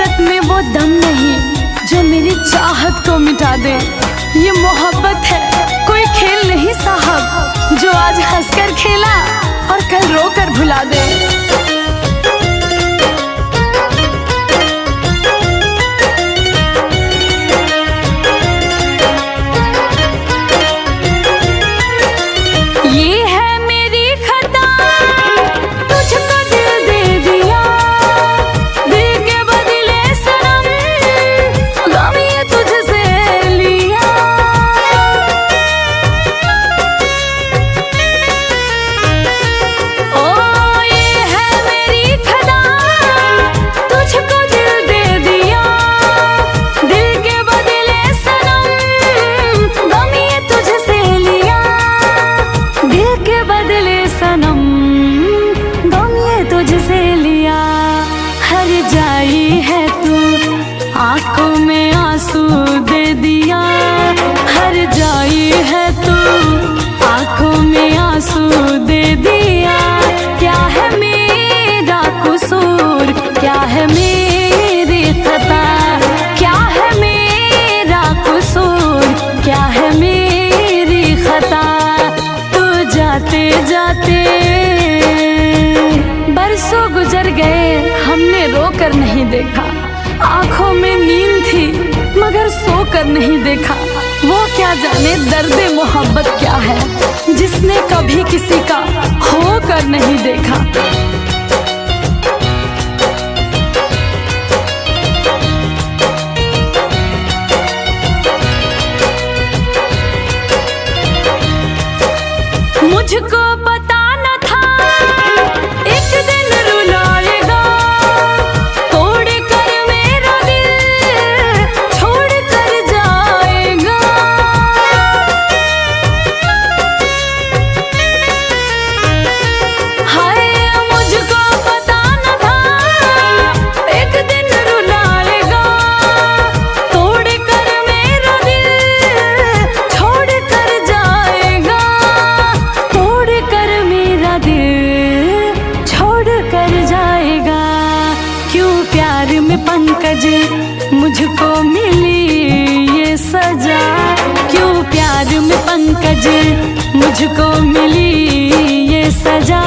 मोहब्बत में वो दम नहीं जो मेरी चाहत को मिटा दे। ये मोहब्बत है कोई खेल नहीं साहब, जो आज हंसकर खेला और कल रोकर भुला दे। आंखों में आंसू दे दिया, हर जाई है तू आंखों में आंसू दे दिया। क्या है मेरा कसूर, क्या है मेरी खता, क्या है मेरा कसूर, क्या है मेरी खता। तू जाते जाते बरसों गुजर गए, हमने रोकर नहीं देखा। आंखों में नींद थी मगर सोकर नहीं देखा। वो क्या जाने दर्द मोहब्बत क्या है, जिसने कभी किसी का होकर नहीं देखा। मुझको पता न था एक दिन रुलाएगा, तोड़ कर मेरा दिल छोड़ कर जाएगा। हाय मुझको पता न था एक दिन रुलाएगा, तोड़ कर मेरा दिल छोड़ कर जाएगा, तोड़ कर मेरा दिल छोड़ कर जाएगा। क्यों प्यार में पंकज मुझको मिली ये सजा, क्यों प्यार में पंकज मुझको मिली ये सजा।